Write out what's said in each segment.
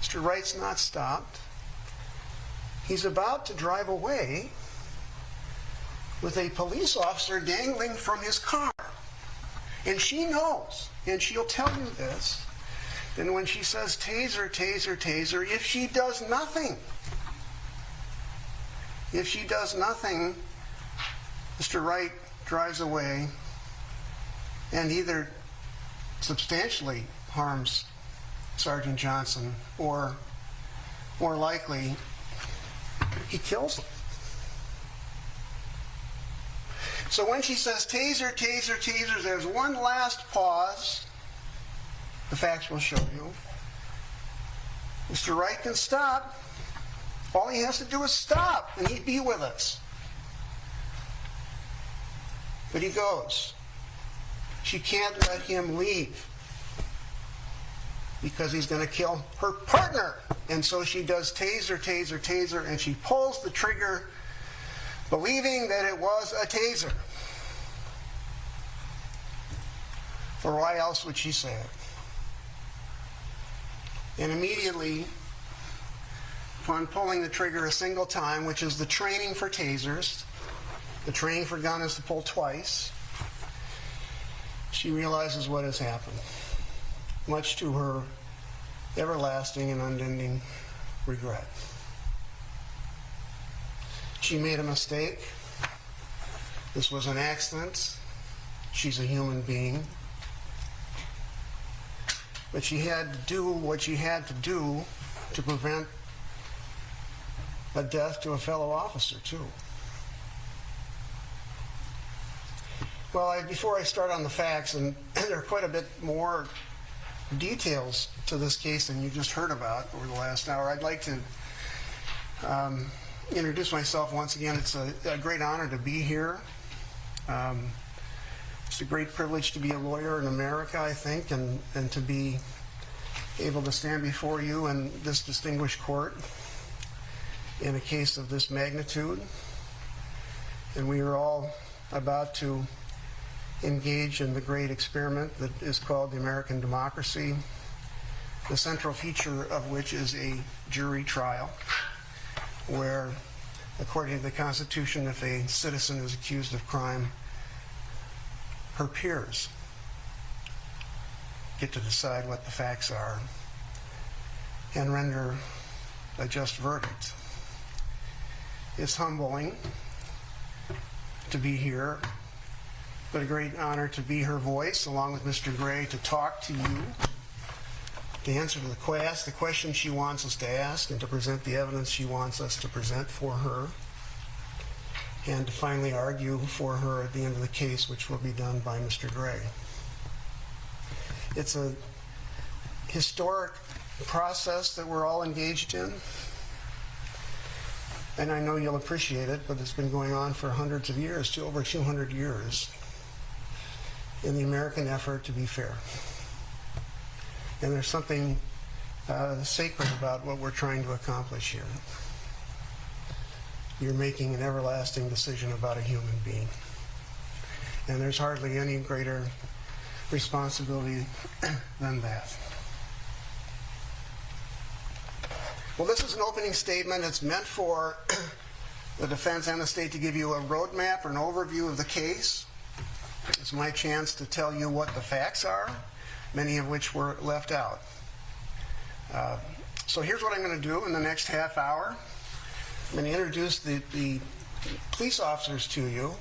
Mr. Wright's not stopped. He's about to drive away with a police officer dangling from his car. And she knows, and she'll tell you this, then when she says, taser, taser, taser, if she does nothing, Mr. Wright drives away and either substantially harms Sergeant Johnson or, more likely, he kills him. So when she says, taser, taser, taser, there's one last pause. The facts will show you. Mr. Wright can stop. All he has to do is stop, and he'd be with us. But he goes. She can't let him leave because he's going to kill her partner. And so she does taser, taser, taser, and she pulls the trigger believing that it was a taser. For why else would she say it? And immediately, upon pulling the trigger a single time, which is the training for tasers, the training for gun is to pull twice, she realizes what has happened, much to her everlasting and unending regret. She made a mistake. This was an accident. She's a human being. But she had to do what she had to do to prevent a death to a fellow officer, too. Well, before I start on the facts, and there are quite a bit more details to this case than you just heard about over the last hour, I'd like to introduce myself once again. It's a great honor to be here. It's a great privilege to be a lawyer in America, I think, and to be able to stand before you in this distinguished court in a case of this magnitude. And we are all about to engage in the great experiment that is called the American democracy, the central feature of which is a jury trial, where, according to the Constitution, if a citizen is accused of crime, her peers get to decide what the facts are and render a just verdict. It's humbling to be here, but a great honor to be her voice, along with Mr. Gray, to talk to you, to answer the questions she wants us to ask, and to present the evidence she wants us to present for her, and to finally argue for her at the end of the case, which will be done by Mr. Gray. It's a historic process that we're all engaged in, and I know you'll appreciate it, but it's been going on for hundreds of years, to over 200 years, in the American effort to be fair. And there's something sacred about what we're trying to accomplish here. You're making an everlasting decision about a human being. And there's hardly any greater responsibility than that. Well, this is an opening statement. It's meant for the defense and the state to give you a roadmap or an overview of the case. It's my chance to tell you what the facts are, many of which were left out. So here's what I'm going to do in the next half hour. I'm going to introduce the police officers to you,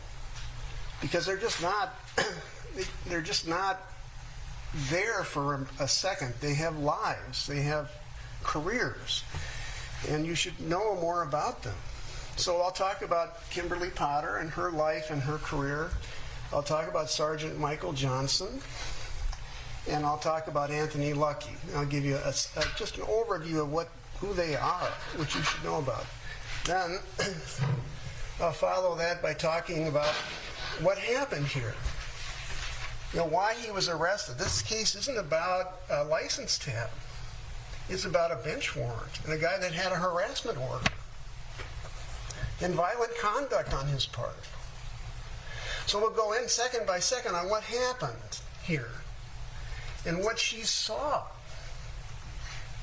because they're just not there for a second. They have lives, they have careers, and you should know more about them. So I'll talk about Kimberly Potter and her life and her career. I'll talk about Sergeant Michael Johnson, and I'll talk about Anthony Lucky. I'll give you just an overview of who they are, which you should know about. Then I'll follow that by talking about what happened here. You know, why he was arrested. This case isn't about a license tab. It's about a bench warrant and a guy that had a harassment order and violent conduct on his part. So we'll go in second by second on what happened here and what she saw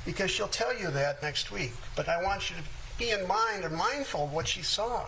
because she'll tell you that next week. But I want you to be in mind or mindful of what she saw.